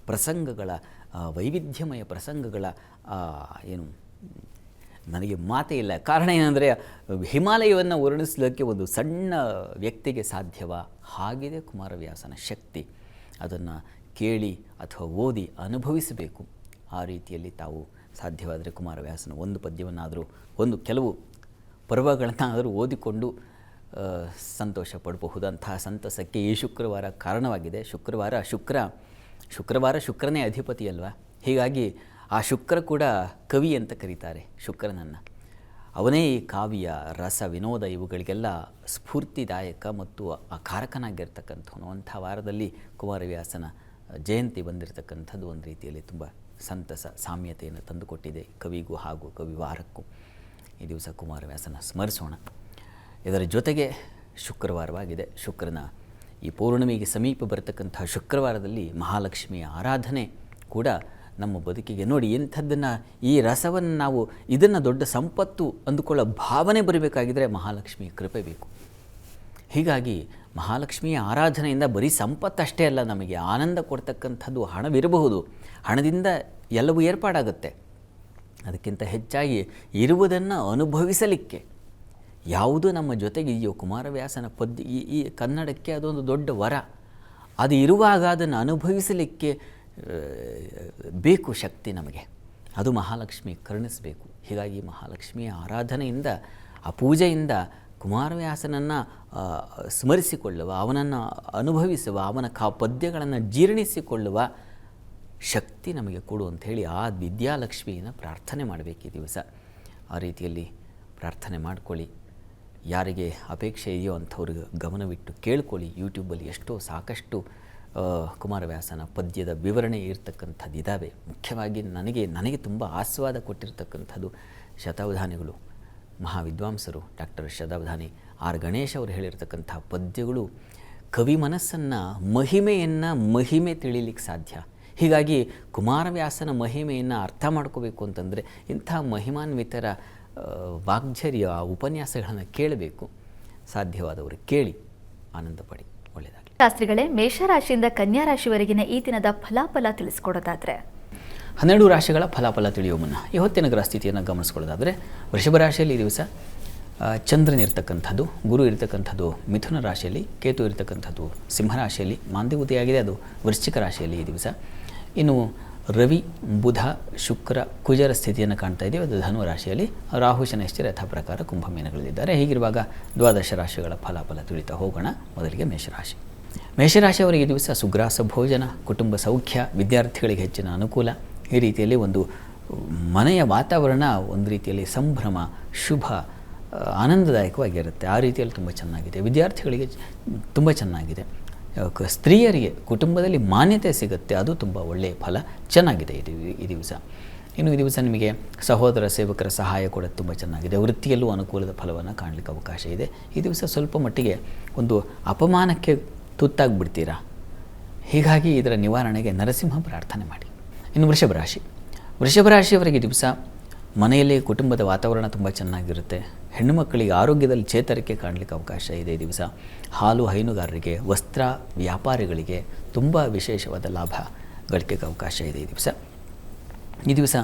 Speaker 2: ಪ್ರಸಂಗಗಳ ವೈವಿಧ್ಯಮಯ ಪ್ರಸಂಗಗಳ ನನಗೆ ಮಾತೇ ಇಲ್ಲ. ಕಾರಣ ಏನಂದರೆ ಹಿಮಾಲಯವನ್ನು ವರ್ಣಿಸಲಿಕ್ಕೆ ಒಂದು ಸಣ್ಣ ವ್ಯಕ್ತಿಗೆ ಸಾಧ್ಯವ? ಹಾಗಿದೆ ಕುಮಾರವ್ಯಾಸನ ಶಕ್ತಿ. ಅದನ್ನು ಕೇಳಿ ಅಥವಾ ಓದಿ ಅನುಭವಿಸಬೇಕು. ಆ ರೀತಿಯಲ್ಲಿ ತಾವು ಸಾಧ್ಯವಾದರೆ ಕುಮಾರವ್ಯಾಸನ ಒಂದು ಪದ್ಯವನ್ನಾದರೂ, ಕೆಲವು ಪರ್ವಗಳನ್ನಾದರೂ ಓದಿಕೊಂಡು ಸಂತೋಷ ಪಡಬಹುದಂತಹ ಸಂತಸಕ್ಕೆ ಈ ಶುಕ್ರವಾರ ಕಾರಣವಾಗಿದೆ. ಶುಕ್ರವಾರ ಶುಕ್ರನೇ ಅಧಿಪತಿ ಅಲ್ವಾ? ಹೀಗಾಗಿ ಆ ಶುಕ್ರ ಕೂಡ ಕವಿ ಅಂತ ಕರೀತಾರೆ ಶುಕ್ರನನ್ನು. ಅವನೇ ಈ ಕಾವ್ಯ, ರಸ, ವಿನೋದ ಇವುಗಳಿಗೆಲ್ಲ ಸ್ಫೂರ್ತಿದಾಯಕ ಮತ್ತು ಕಾರಕನಾಗಿರ್ತಕ್ಕಂಥವನು. ಅಂಥ ವಾರದಲ್ಲಿ ಕುಮಾರವ್ಯಾಸನ ಜಯಂತಿ ಬಂದಿರತಕ್ಕಂಥದ್ದು ಒಂದು ರೀತಿಯಲ್ಲಿ ತುಂಬ ಸಂತಸ, ಸಾಮ್ಯತೆಯನ್ನು ತಂದುಕೊಟ್ಟಿದೆ ಕವಿಗೂ ಹಾಗೂ ಕವಿವಾರಕ್ಕೂ. ಈ ದಿವಸ ಕುಮಾರವ್ಯಾಸನ ಸ್ಮರಿಸೋಣ. ಇದರ ಜೊತೆಗೆ ಶುಕ್ರವಾರವಾಗಿದೆ. ಶುಕ್ರನ ಈ ಪೌರ್ಣಿಮೆಗೆ ಸಮೀಪ ಬರತಕ್ಕಂಥ ಶುಕ್ರವಾರದಲ್ಲಿ ಮಹಾಲಕ್ಷ್ಮಿಯ ಆರಾಧನೆ ಕೂಡ ನಮ್ಮ ಬದುಕಿಗೆ ನೋಡಿ ಇಂಥದ್ದನ್ನು, ಈ ರಸವನ್ನು ನಾವು ಇದನ್ನು ದೊಡ್ಡ ಸಂಪತ್ತು ಅಂದುಕೊಳ್ಳೋ ಭಾವನೆ ಬರಬೇಕಾಗಿದ್ದರೆ ಮಹಾಲಕ್ಷ್ಮಿಯ ಕೃಪೆ ಬೇಕು. ಹೀಗಾಗಿ ಮಹಾಲಕ್ಷ್ಮಿಯ ಆರಾಧನೆಯಿಂದ ಬರೀ ಸಂಪತ್ತಷ್ಟೇ ಅಲ್ಲ, ನಮಗೆ ಆನಂದ ಕೊಡ್ತಕ್ಕಂಥದ್ದು ಹಣವಿರಬಹುದು, ಹಣದಿಂದ ಎಲ್ಲವೂ ಏರ್ಪಾಡಾಗುತ್ತೆ. ಅದಕ್ಕಿಂತ ಹೆಚ್ಚಾಗಿ ಇರುವುದನ್ನು ಅನುಭವಿಸಲಿಕ್ಕೆ ಯಾವುದು ನಮ್ಮ ಜೊತೆಗೆ ಇದೆಯೋ, ಕುಮಾರವ್ಯಾಸನ ಪದ್ಯ ಈ ಕನ್ನಡಕ್ಕೆ ಅದೊಂದು ದೊಡ್ಡ ವರ. ಅದು ಇರುವಾಗ ಅದನ್ನು ಅನುಭವಿಸಲಿಕ್ಕೆ ಬೇಕು ಶಕ್ತಿ ನಮಗೆ. ಅದು ಮಹಾಲಕ್ಷ್ಮಿ ಕರುಣಿಸಬೇಕು. ಹೀಗಾಗಿ ಮಹಾಲಕ್ಷ್ಮಿಯ ಆರಾಧನೆಯಿಂದ, ಆ ಪೂಜೆಯಿಂದ ಕುಮಾರವ್ಯಾಸನನ್ನು ಸ್ಮರಿಸಿಕೊಳ್ಳುವ, ಅವನನ್ನು ಅನುಭವಿಸುವ, ಅವನ ಪದ್ಯಗಳನ್ನು ಜೀರ್ಣಿಸಿಕೊಳ್ಳುವ ಶಕ್ತಿ ನಮಗೆ ಕೊಡು ಅಂಥೇಳಿ ಆ ವಿದ್ಯಾಲಕ್ಷ್ಮಿಯನ್ನು ಪ್ರಾರ್ಥನೆ ಮಾಡಬೇಕು ಈ ದಿವಸ. ಆ ರೀತಿಯಲ್ಲಿ ಪ್ರಾರ್ಥನೆ ಮಾಡಿಕೊಳ್ಳಿ. ಯಾರಿಗೆ ಅಪೇಕ್ಷೆ ಇದೆಯೋ ಅಂಥವ್ರಿಗೆ ಗಮನವಿಟ್ಟು ಕೇಳ್ಕೊಳ್ಳಿ. ಯೂಟ್ಯೂಬಲ್ಲಿ ಸಾಕಷ್ಟು ಕುಮಾರವ್ಯಾಸನ ಪದ್ಯದ ವಿವರಣೆ ಇರತಕ್ಕಂಥದ್ದು ಇದ್ದಾವೆ. ಮುಖ್ಯವಾಗಿ ನನಗೆ ತುಂಬ ಆಸ್ವಾದ ಕೊಟ್ಟಿರ್ತಕ್ಕಂಥದ್ದು ಶತಾವಧಾನಿಗಳು, ಮಹಾವಿದ್ವಾಂಸರು ಡಾಕ್ಟರ್ ಶತಾವಧಾನಿ ಆರ್ ಗಣೇಶ್ ಅವರು ಹೇಳಿರ್ತಕ್ಕಂಥ ಪದ್ಯಗಳು ಕವಿ ಮನಸ್ಸನ್ನು, ಮಹಿಮೆ ತಿಳಿಲಿಕ್ಕೆ ಸಾಧ್ಯ. ಹೀಗಾಗಿ ಕುಮಾರವ್ಯಾಸನ ಮಹಿಮೆಯನ್ನು ಅರ್ಥ ಮಾಡ್ಕೋಬೇಕು ಅಂತಂದರೆ ಇಂಥ ಮಹಿಮಾನ್ವಿತರ ವಾಗ್ಝರ್ಯ ಉಪನ್ಯಾಸಗಳನ್ನು ಕೇಳಬೇಕು. ಸಾಧ್ಯವಾದವರು ಕೇಳಿ ಆನಂದ ಪಡಿ. ಒಳ್ಳೆಯದಾಗಲಿ.
Speaker 1: ಶಾಸ್ತ್ರಿಗಳೇ, ಮೇಷರಾಶಿಯಿಂದ ಕನ್ಯಾ ರಾಶಿವರೆಗಿನ ಈ ದಿನದ ಫಲಾಫಲ ತಿಳಿಸ್ಕೊಡೋದಾದರೆ?
Speaker 2: 12 ರಾಶಿಗಳ ಫಲಾಫಲ ತಿಳಿಯುವ ಮುನ್ನ ಈ ಹೊತ್ತಿನ ಗ್ರಹ ಸ್ಥಿತಿಯನ್ನು ಗಮನಿಸ್ಕೊಳ್ಳೋದಾದರೆ, ವೃಷಭ ರಾಶಿಯಲ್ಲಿ ಈ ದಿವಸ ಚಂದ್ರನಿರ್ತಕ್ಕಂಥದ್ದು, ಗುರು ಇರ್ತಕ್ಕಂಥದ್ದು ಮಿಥುನ ರಾಶಿಯಲ್ಲಿ, ಕೇತು ಇರ್ತಕ್ಕಂಥದ್ದು ಸಿಂಹರಾಶಿಯಲ್ಲಿ, ಮಾಂದ್ಯವುತಿಯಾಗಿದೆ ಅದು ವೃಶ್ಚಿಕ ರಾಶಿಯಲ್ಲಿ ಈ ದಿವಸ. ಇನ್ನು ರವಿ, ಬುಧ, ಶುಕ್ರ, ಕುಜರ ಸ್ಥಿತಿಯನ್ನು ಕಾಣ್ತಾ ಇದ್ದೀವಿ, ಅದು ಧನು ರಾಶಿಯಲ್ಲಿ. ರಾಹು ಶನೈಶ್ಚರ ಯಥಾ ಪ್ರಕಾರ ಕುಂಭಮೀನಗಳಲ್ಲಿದ್ದಾರೆ. ಹೀಗಿರುವಾಗ ದ್ವಾದಶ ರಾಶಿಗಳ ಫಲಾಫಲ ತಿಳಿತಾ ಹೋಗೋಣ. ಮೊದಲಿಗೆ ಮೇಷರಾಶಿ. ಮೇಷರಾಶಿಯವರಿಗೆ ಈ ದಿವಸ ಸುಗ್ರಾಸ ಭೋಜನ, ಕುಟುಂಬ ಸೌಖ್ಯ, ವಿದ್ಯಾರ್ಥಿಗಳಿಗೆ ಹೆಚ್ಚಿನ ಅನುಕೂಲ. ಈ ರೀತಿಯಲ್ಲಿ ಒಂದು ಮನೆಯ ವಾತಾವರಣ ಒಂದು ರೀತಿಯಲ್ಲಿ ಸಂಭ್ರಮ, ಶುಭ, ಆನಂದದಾಯಕವಾಗಿರುತ್ತೆ. ಆ ರೀತಿಯಲ್ಲಿ ತುಂಬ ಚೆನ್ನಾಗಿದೆ. ವಿದ್ಯಾರ್ಥಿಗಳಿಗೆ ತುಂಬ ಚೆನ್ನಾಗಿದೆ. ಸ್ತ್ರೀಯರಿಗೆ ಕುಟುಂಬದಲ್ಲಿ ಮಾನ್ಯತೆ ಸಿಗುತ್ತೆ, ಅದು ತುಂಬ ಒಳ್ಳೆಯ ಫಲ, ಚೆನ್ನಾಗಿದೆ ಈ ದಿವಸ. ಇನ್ನು ಈ ದಿವಸ ನಿಮಗೆ ಸಹೋದರ ಸೇವಕರ ಸಹಾಯ ಕೂಡ ತುಂಬ ಚೆನ್ನಾಗಿದೆ. ವೃತ್ತಿಯಲ್ಲೂ ಅನುಕೂಲದ ಫಲವನ್ನು ಕಾಣಲಿಕ್ಕೆ ಅವಕಾಶ ಇದೆ. ಈ ದಿವಸ ಸ್ವಲ್ಪ ಮಟ್ಟಿಗೆ ಒಂದು ಅಪಮಾನಕ್ಕೆ ತುತ್ತಾಗ್ಬಿಡ್ತೀರಾ. ಹೀಗಾಗಿ ಇದರ ನಿವಾರಣೆಗೆ ನರಸಿಂಹ ಪ್ರಾರ್ಥನೆ ಮಾಡಿ. ಇನ್ನು ವೃಷಭ ರಾಶಿ. ವೃಷಭ ರಾಶಿಯವರಿಗೆ ದಿವಸ ಮನೆಯಲ್ಲಿ ಕುಟುಂಬದ ವಾತಾವರಣ ತುಂಬ ಚೆನ್ನಾಗಿರುತ್ತೆ. ಹೆಣ್ಣು ಮಕ್ಕಳಿಗೆ ಆರೋಗ್ಯದಲ್ಲಿ ಚೇತರಿಕೆ ಕಾಣಲಿಕ್ಕೆ ಅವಕಾಶ ಇದೆ ಈ ದಿವಸ. ಹಾಲು ಹೈನುಗಾರರಿಗೆ, ವಸ್ತ್ರ ವ್ಯಾಪಾರಿಗಳಿಗೆ ತುಂಬ ವಿಶೇಷವಾದ ಲಾಭ ಗಳಿಕೆಗೆ ಅವಕಾಶ ಇದೆ ಈ ದಿವಸ.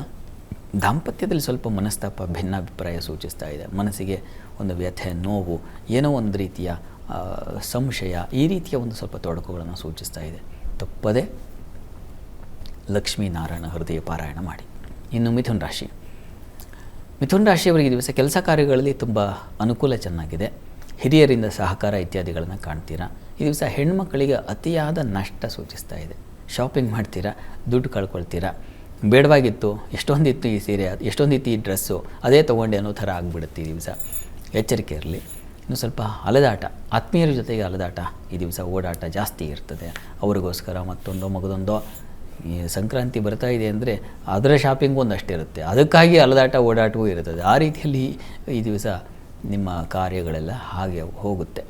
Speaker 2: ದಾಂಪತ್ಯದಲ್ಲಿ ಸ್ವಲ್ಪ ಮನಸ್ತಾಪ, ಭಿನ್ನಾಭಿಪ್ರಾಯ ಸೂಚಿಸ್ತಾ ಇದೆ. ಮನಸ್ಸಿಗೆ ಒಂದು ವ್ಯಥೆ, ನೋವು, ಏನೋ ಒಂದು ರೀತಿಯ ಸಂಶಯ, ಈ ರೀತಿಯ ಒಂದು ಸ್ವಲ್ಪ ತೊಡಕುಗಳನ್ನು ಸೂಚಿಸ್ತಾ ಇದೆ. ತಪ್ಪದೆ ಲಕ್ಷ್ಮೀನಾರಾಯಣ ಹೃದಯ ಪಾರಾಯಣ ಮಾಡಿ. ಇನ್ನು ಮಿಥುನ ರಾಶಿ. ಮಿಥುನ ರಾಶಿಯವರಿಗೆ ದಿವಸ ಕೆಲಸ ಕಾರ್ಯಗಳಲ್ಲಿ ತುಂಬ ಅನುಕೂಲ ಚೆನ್ನಾಗಿದೆ. ಹಿರಿಯರಿಂದ ಸಹಕಾರ ಇತ್ಯಾದಿಗಳನ್ನು ಕಾಣ್ತೀರಾ. ಈ ದಿವಸ ಹೆಣ್ಮಕ್ಕಳಿಗೆ ಅತಿಯಾದ ನಷ್ಟ ಸೂಚಿಸ್ತಾ ಇದೆ. ಶಾಪಿಂಗ್ ಮಾಡ್ತೀರಾ, ದುಡ್ಡು ಕಳ್ಕೊಳ್ತೀರಾ. ಬೇಡವಾಗಿತ್ತು, ಎಷ್ಟೊಂದಿತ್ತು ಈ ಸೀರೆ, ಎಷ್ಟೊಂದಿತ್ತು ಈ ಡ್ರೆಸ್ಸು, ಅದೇ ತೊಗೊಂಡೆ ಅನ್ನೋ ಥರ ಆಗಿಬಿಡುತ್ತೆ ಈ ದಿವಸ. ಎಚ್ಚರಿಕೆ ಇರಲಿ. ಇನ್ನು ಸ್ವಲ್ಪ ಅಲೆದಾಟ, ಆತ್ಮೀಯರ ಜೊತೆಗೆ ಅಲೆದಾಟ ಈ ದಿವಸ, ಓಡಾಟ ಜಾಸ್ತಿ ಇರ್ತದೆ. ಅವ್ರಿಗೋಸ್ಕರ ಮತ್ತೊಂದೋ ಮಗದೊಂದೋ. ಈ ಸಂಕ್ರಾಂತಿ ಬರ್ತಾ ಇದೆ ಅಂದರೆ ಅದರ ಶಾಪಿಂಗು ಒಂದಷ್ಟಿರುತ್ತೆ, ಅದಕ್ಕಾಗಿ ಅಲೆದಾಟ ಓಡಾಟವೂ ಇರ್ತದೆ. ಆ ರೀತಿಯಲ್ಲಿ ಈ ದಿವಸ ನಿಮ್ಮ ಕಾರ್ಯಗಳೆಲ್ಲ ಹಾಗೆ ಹೋಗುತ್ತೆ.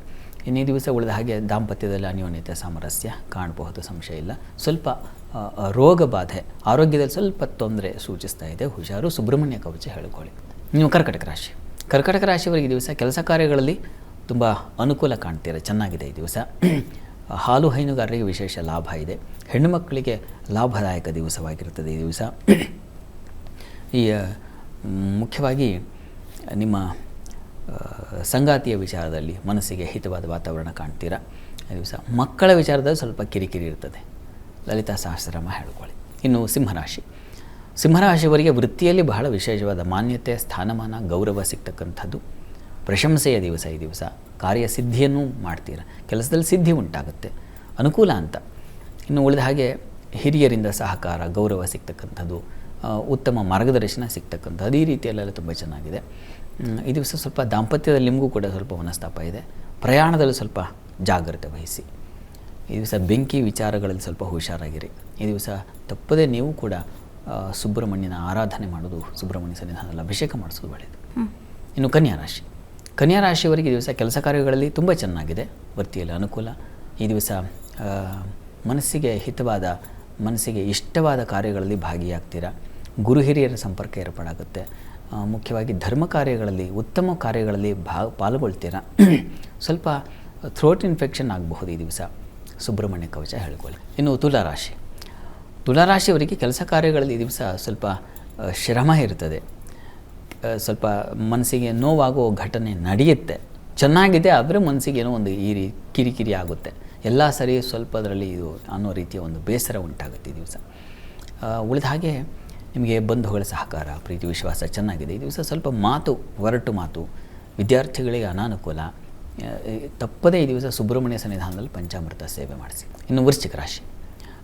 Speaker 2: ಇನ್ನು ಈ ದಿವಸ ಉಳಿದ ಹಾಗೆ ದಾಂಪತ್ಯದಲ್ಲಿ ಅನ್ಯೋನ್ಯತೆ, ಸಾಮರಸ್ಯ ಕಾಣಬಹುದು, ಸಂಶಯ ಇಲ್ಲ. ಸ್ವಲ್ಪ ರೋಗ ಬಾಧೆ, ಆರೋಗ್ಯದಲ್ಲಿ ಸ್ವಲ್ಪ ತೊಂದರೆ ಸೂಚಿಸ್ತಾ ಇದೆ, ಹುಷಾರು. ಸುಬ್ರಹ್ಮಣ್ಯ ಕವಚ ಹೇಳಿಕೊಳ್ಳಿ. ನೀವು ಕರ್ಕಟಕ ರಾಶಿ. ಕರ್ಕಟಕ ರಾಶಿಯವರಿಗೆ ಈ ದಿವಸ ಕೆಲಸ ಕಾರ್ಯಗಳಲ್ಲಿ ತುಂಬ ಅನುಕೂಲ ಕಾಣ್ತೀರ, ಚೆನ್ನಾಗಿದೆ ಈ ದಿವಸ. ಹಾಲು ಹೈನುಗಾರರಿಗೆ ವಿಶೇಷ ಲಾಭ ಇದೆ. ಹೆಣ್ಣು ಮಕ್ಕಳಿಗೆ ಲಾಭದಾಯಕ ದಿವಸವಾಗಿರುತ್ತದೆ ಈ ದಿವಸ. ಈ ಮುಖ್ಯವಾಗಿ ನಿಮ್ಮ ಸಂಗಾತಿಯ ವಿಚಾರದಲ್ಲಿ ಮನಸ್ಸಿಗೆ ಹಿತವಾದ ವಾತಾವರಣ ಕಾಣ್ತೀರಾ ಈ ದಿವಸ. ಮಕ್ಕಳ ವಿಚಾರದಲ್ಲಿ ಸ್ವಲ್ಪ ಕಿರಿಕಿರಿ ಇರ್ತದೆ, ಲಲಿತಾ ಸಹಸ್ರನಾಮ ಹೇಳ್ಕೊಳ್ಳಿ. ಇನ್ನು ಸಿಂಹರಾಶಿ. ಸಿಂಹರಾಶಿಯವರಿಗೆ ವೃತ್ತಿಯಲ್ಲಿ ಬಹಳ ವಿಶೇಷವಾದ ಮಾನ್ಯತೆ, ಸ್ಥಾನಮಾನ, ಗೌರವ ಸಿಗ್ತಕ್ಕಂಥದ್ದು, ಪ್ರಶಂಸೆಯ ದಿವಸ ಈ ದಿವಸ. ಕಾರ್ಯಸಿದ್ಧಿಯನ್ನು ಮಾಡ್ತೀರ, ಕೆಲಸದಲ್ಲಿ ಸಿದ್ಧಿ ಉಂಟಾಗುತ್ತೆ, ಅನುಕೂಲ ಅಂತ. ಇನ್ನು ಉಳಿದ ಹಾಗೆ ಹಿರಿಯರಿಂದ ಸಹಕಾರ, ಗೌರವ ಸಿಗ್ತಕ್ಕಂಥದ್ದು, ಉತ್ತಮ ಮಾರ್ಗದರ್ಶನ ಸಿಗ್ತಕ್ಕಂಥದ್ದು, ಈ ರೀತಿಯಲ್ಲೆಲ್ಲ ತುಂಬ ಚೆನ್ನಾಗಿದೆ ಈ ದಿವಸ. ಸ್ವಲ್ಪ ದಾಂಪತ್ಯದಲ್ಲಿ ನಿಮಗೂ ಕೂಡ ಸ್ವಲ್ಪ ಮನಸ್ತಾಪ ಇದೆ. ಪ್ರಯಾಣದಲ್ಲಿ ಸ್ವಲ್ಪ ಜಾಗ್ರತೆ ವಹಿಸಿ ಈ ದಿವಸ. ಬೆಂಕಿ ವಿಚಾರಗಳಲ್ಲಿ ಸ್ವಲ್ಪ ಹುಷಾರಾಗಿರಿ ಈ ದಿವಸ. ತಪ್ಪದೇ ನೀವು ಕೂಡ ಸುಬ್ರಹ್ಮಣ್ಯನ ಆರಾಧನೆ ಮಾಡೋದು, ಸುಬ್ರಹ್ಮಣ್ಯ ಸನ್ನಿಧಾನದಲ್ಲಿ ಅಭಿಷೇಕ ಮಾಡಿಸೋದು ಒಳ್ಳೆಯದು. ಇನ್ನು ಕನ್ಯಾ ರಾಶಿ. ಕನ್ಯಾ ರಾಶಿಯವರಿಗೆ ಈ ದಿವಸ ಕೆಲಸ ಕಾರ್ಯಗಳಲ್ಲಿ ತುಂಬ ಚೆನ್ನಾಗಿದೆ, ವೃತ್ತಿಯಲ್ಲಿ ಅನುಕೂಲ ಈ ದಿವಸ. ಮನಸ್ಸಿಗೆ ಹಿತವಾದ, ಮನಸ್ಸಿಗೆ ಇಷ್ಟವಾದ ಕಾರ್ಯಗಳಲ್ಲಿ ಭಾಗಿಯಾಗ್ತೀರಾ. ಗುರು ಹಿರಿಯರ ಸಂಪರ್ಕ ಏರ್ಪಡಾಗುತ್ತೆ. ಮುಖ್ಯವಾಗಿ ಧರ್ಮ ಕಾರ್ಯಗಳಲ್ಲಿ, ಉತ್ತಮ ಕಾರ್ಯಗಳಲ್ಲಿ ಪಾಲ್ಗೊಳ್ತೀರಾ. ಸ್ವಲ್ಪ ಥ್ರೋಟ್ ಇನ್ಫೆಕ್ಷನ್ ಆಗಬಹುದು ಈ ದಿವಸ, ಸುಬ್ರಹ್ಮಣ್ಯ ಕವಚ ಹೇಳ್ಕೊಳ್ಳಿ. ಇನ್ನು ತುಲಾರಾಶಿ. ತುಲಾರಾಶಿಯವರಿಗೆ ಕೆಲಸ ಕಾರ್ಯಗಳಲ್ಲಿ ಈ ದಿವಸ ಸ್ವಲ್ಪ ಶ್ರಮ ಇರ್ತದೆ. ಸ್ವಲ್ಪ ಮನಸ್ಸಿಗೆ ನೋವಾಗೋ ಘಟನೆ ನಡೆಯುತ್ತೆ, ಚೆನ್ನಾಗಿದೆ. ಆದರೆ ಮನಸ್ಸಿಗೆ ಏನೋ ಒಂದು ಕಿರಿಕಿರಿ ಆಗುತ್ತೆ. ಎಲ್ಲ ಸರಿ, ಸ್ವಲ್ಪ ಅದರಲ್ಲಿ ಇದು ಅನ್ನೋ ರೀತಿಯ ಒಂದು ಬೇಸರ ಉಂಟಾಗುತ್ತೆ ಈ ದಿವಸ. ಉಳಿದ ಹಾಗೆ ನಿಮಗೆ ಬಂಧುಗಳ ಸಹಕಾರ, ಪ್ರೀತಿ, ವಿಶ್ವಾಸ ಚೆನ್ನಾಗಿದೆ ಈ ದಿವಸ. ಸ್ವಲ್ಪ ಒರಟು ಮಾತು, ವಿದ್ಯಾರ್ಥಿಗಳಿಗೆ ಅನಾನುಕೂಲ. ತಪ್ಪದೇ ಈ ದಿವಸ ಸುಬ್ರಹ್ಮಣ್ಯ ಸನ್ನಿಧಾನದಲ್ಲಿ ಪಂಚಾಮೃತ ಸೇವೆ ಮಾಡಿಸಿ. ಇನ್ನು ವೃಶ್ಚಿಕ ರಾಶಿ.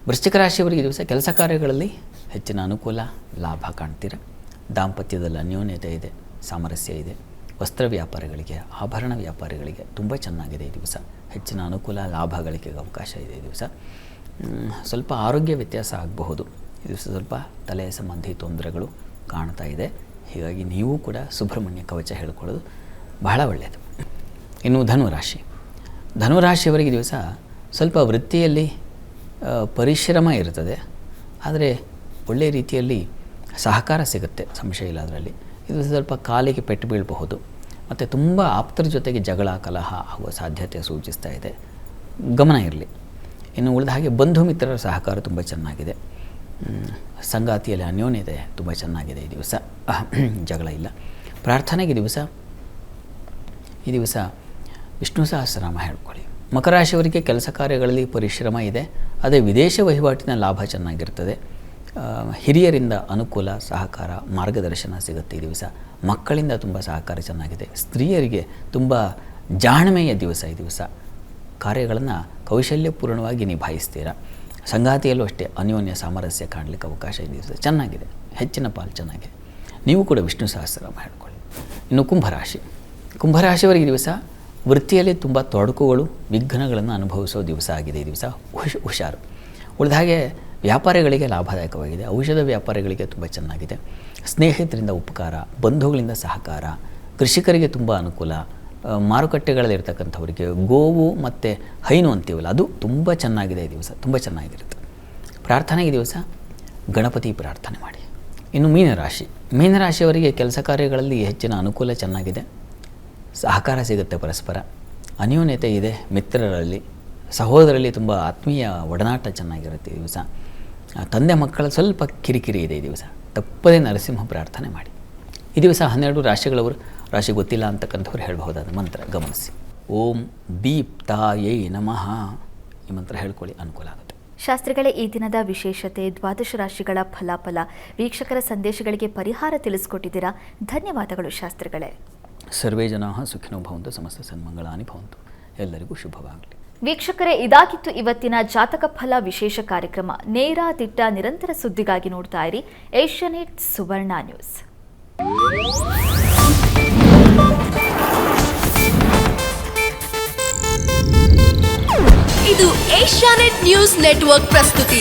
Speaker 2: ವೃಶ್ಚಿಕ ರಾಶಿಯವರಿಗೆ ಈ ದಿವಸ ಕೆಲಸ ಕಾರ್ಯಗಳಲ್ಲಿ ಹೆಚ್ಚಿನ ಅನುಕೂಲ, ಲಾಭ ಕಾಣ್ತೀರ. ದಾಂಪತ್ಯದಲ್ಲಿ ಅನ್ಯೋನ್ಯತೆ ಇದೆ, ಸಾಮರಸ್ಯ ಇದೆ. ವಸ್ತ್ರ ವ್ಯಾಪಾರಿಗಳಿಗೆ, ಆಭರಣ ವ್ಯಾಪಾರಿಗಳಿಗೆ ತುಂಬ ಚೆನ್ನಾಗಿದೆ ಈ ದಿವಸ. ಹೆಚ್ಚಿನ ಅನುಕೂಲ, ಲಾಭ ಗಳಿಕೆಗೆ ಅವಕಾಶ ಇದೆ ಈ ದಿವಸ. ಸ್ವಲ್ಪ ಆರೋಗ್ಯ ವ್ಯತ್ಯಾಸ ಆಗಬಹುದು ಈ ದಿವಸ. ಸ್ವಲ್ಪ ತಲೆಯ ಸಂಬಂಧಿ ತೊಂದರೆಗಳು ಕಾಣ್ತಾ ಇದೆ. ಹೀಗಾಗಿ ನೀವು ಕೂಡ ಸುಬ್ರಹ್ಮಣ್ಯ ಕವಚ ಹೇಳ್ಕೊಳ್ಳೋದು ಬಹಳ ಒಳ್ಳೆಯದು. ಇನ್ನು ಧನುರಾಶಿ. ಧನುರಾಶಿಯವರಿಗೆ ಈ ದಿವಸ ಸ್ವಲ್ಪ ವೃತ್ತಿಯಲ್ಲಿ ಪರಿಶ್ರಮ ಇರ್ತದೆ, ಆದರೆ ಒಳ್ಳೆಯ ರೀತಿಯಲ್ಲಿ ಸಹಕಾರ ಸಿಗುತ್ತೆ, ಸಂಶಯ ಇಲ್ಲ ಅದರಲ್ಲಿ. ಇದು ಸ್ವಲ್ಪ ಕಾಲಿಗೆ ಪೆಟ್ಟು ಬೀಳಬಹುದು. ಮತ್ತು ತುಂಬ ಆಪ್ತರ ಜೊತೆಗೆ ಜಗಳ, ಕಲಹ ಆಗುವ ಸಾಧ್ಯತೆ ಸೂಚಿಸ್ತಾ ಇದೆ, ಗಮನ ಇರಲಿ. ಇನ್ನು ಉಳಿದ ಹಾಗೆ ಬಂಧು ಮಿತ್ರರ ಸಹಕಾರ ತುಂಬ ಚೆನ್ನಾಗಿದೆ. ಸಂಗಾತಿಯಲ್ಲಿ ಅನ್ಯೋನ್ಯತೆ ತುಂಬ ಚೆನ್ನಾಗಿದೆ ಈ ದಿವಸ, ಜಗಳ ಇಲ್ಲ. ಪ್ರಾರ್ಥನೆಗೆ ದಿವಸ ಈ ದಿವಸ ವಿಷ್ಣು ಸಹಸ್ರನಾಮ ಹೇಳ್ಕೊಳ್ಳಿ. ಮಕರ ರಾಶಿಯವರಿಗೆ ಕೆಲಸ ಕಾರ್ಯಗಳಲ್ಲಿ ಪರಿಶ್ರಮ ಇದೆ, ಅದೇ ವಿದೇಶ ವಹಿವಾಟಿನ ಲಾಭ ಚೆನ್ನಾಗಿರ್ತದೆ. ಹಿರಿಯರಿಂದ ಅನುಕೂಲ, ಸಹಕಾರ, ಮಾರ್ಗದರ್ಶನ ಸಿಗುತ್ತೆ ಈ ದಿವಸ. ಮಕ್ಕಳಿಂದ ತುಂಬ ಸಹಕಾರ ಚೆನ್ನಾಗಿದೆ. ಸ್ತ್ರೀಯರಿಗೆ ತುಂಬ ಜಾಣ್ಮೆಯ ದಿವಸ ಈ ದಿವಸ. ಕಾರ್ಯಗಳನ್ನು ಕೌಶಲ್ಯಪೂರ್ಣವಾಗಿ ನಿಭಾಯಿಸ್ತೀರಾ. ಸಂಗಾತಿಯಲ್ಲೂ ಅಷ್ಟೇ ಅನ್ಯೋನ್ಯ ಸಾಮರಸ್ಯ ಕಾಣಲಿಕ್ಕೆ ಅವಕಾಶ ಈ ದಿವಸ ಚೆನ್ನಾಗಿದೆ, ಹೆಚ್ಚಿನ ಪಾಲು ಚೆನ್ನಾಗಿದೆ. ನೀವು ಕೂಡ ವಿಷ್ಣು ಸಹಸ್ರನಾಮ ಹೇಳ್ಕೊಳ್ಳಿ. ಇನ್ನು ಕುಂಭರಾಶಿಯವರಿಗೆ ಈ ದಿವಸ ವೃತ್ತಿಯಲ್ಲಿ ತುಂಬ ತೊಡಕುಗಳು, ವಿಘ್ನಗಳನ್ನು ಅನುಭವಿಸೋ ದಿವಸ ಆಗಿದೆ ಈ ದಿವಸ. ಹುಷಾರು. ಉಳಿದ ಹಾಗೆ ವ್ಯಾಪಾರಿಗಳಿಗೆ ಲಾಭದಾಯಕವಾಗಿದೆ. ಔಷಧ ವ್ಯಾಪಾರಿಗಳಿಗೆ ತುಂಬ ಚೆನ್ನಾಗಿದೆ. ಸ್ನೇಹಿತರಿಂದ ಉಪಕಾರ, ಬಂಧುಗಳಿಂದ ಸಹಕಾರ, ಕೃಷಿಕರಿಗೆ ತುಂಬ ಅನುಕೂಲ. ಮಾರುಕಟ್ಟೆಗಳಲ್ಲಿರ್ತಕ್ಕಂಥವರಿಗೆ ಗೋವು ಮತ್ತು ಹೈನು ಅಂತೀವಲ್ಲ, ಅದು ತುಂಬ ಚೆನ್ನಾಗಿದೆ ಈ ದಿವಸ, ತುಂಬ ಚೆನ್ನಾಗಿರುತ್ತೆ. ಪ್ರಾರ್ಥನೆಗೆ ಈ ದಿವಸ ಗಣಪತಿ ಪ್ರಾರ್ಥನೆ ಮಾಡಿ. ಇನ್ನು ಮೀನರಾಶಿಯವರಿಗೆ ಕೆಲಸ ಕಾರ್ಯಗಳಲ್ಲಿ ಹೆಚ್ಚಿನ ಅನುಕೂಲ ಚೆನ್ನಾಗಿದೆ. ಸಹಕಾರ ಸಿಗುತ್ತೆ, ಪರಸ್ಪರ ಅನ್ಯೋನ್ಯತೆ ಇದೆ. ಮಿತ್ರರಲ್ಲಿ, ಸಹೋದರಲ್ಲಿ ತುಂಬ ಆತ್ಮೀಯ ಒಡನಾಟ ಚೆನ್ನಾಗಿರುತ್ತೆ ಈ ದಿವಸ. ತಂದೆ ಮಕ್ಕಳ ಸ್ವಲ್ಪ ಕಿರಿಕಿರಿ ಇದೆ ಈ ದಿವಸ. ತಪ್ಪದೇ ನರಸಿಂಹ ಪ್ರಾರ್ಥನೆ ಮಾಡಿ. ಈ ದಿವಸ 12 ರಾಶಿಗಳವರು, ರಾಶಿ ಗೊತ್ತಿಲ್ಲ ಅಂತಕ್ಕಂಥವ್ರು ಹೇಳಬಹುದಾದ ಮಂತ್ರ ಗಮನಿಸಿ. ಓಂ ದೀಪ್ತಾಯೈ ನಮಃ ಈ ಮಂತ್ರ ಹೇಳ್ಕೊಳ್ಳಿ, ಅನುಕೂಲ ಆಗುತ್ತೆ.
Speaker 1: ಶಾಸ್ತ್ರಿಗಳೇ, ಈ ದಿನದ ವಿಶೇಷತೆ, ದ್ವಾದಶ ರಾಶಿಗಳ ಫಲಾಫಲ, ವೀಕ್ಷಕರ ಸಂದೇಶಗಳಿಗೆ ಪರಿಹಾರ ತಿಳಿಸ್ಕೊಟ್ಟಿದ್ದೀರಾ. ಧನ್ಯವಾದಗಳು ಶಾಸ್ತ್ರಿಗಳೇ.
Speaker 2: ಸರ್ವೇ ಜನಾಃ ಸುಖಿನೋ ಭವಂತು, ಸಮಸ್ತ ಸನ್ಮಂಗಳಾನಿ ಭವಂತು. ಎಲ್ಲರಿಗೂ ಶುಭವಾಗಲಿ.
Speaker 1: ವೀಕ್ಷಕರೇ, ಇದಾಗಿತ್ತು ಇವತ್ತಿನ ಜಾತಕ ಫಲ ವಿಶೇಷ ಕಾರ್ಯಕ್ರಮ. ನೇರ ದಿಟ್ಟ ನಿರಂತರ ಸುದ್ದಿಗಾಗಿ ನೋಡ್ತಾ ಇರಿ ಏಷ್ಯಾನೆಟ್ ಸುವರ್ಣ ನ್ಯೂಸ್.
Speaker 3: ಇದು ಏಷ್ಯಾನೆಟ್ ನ್ಯೂಸ್ ನೆಟ್ವರ್ಕ್ ಪ್ರಸ್ತುತಿ.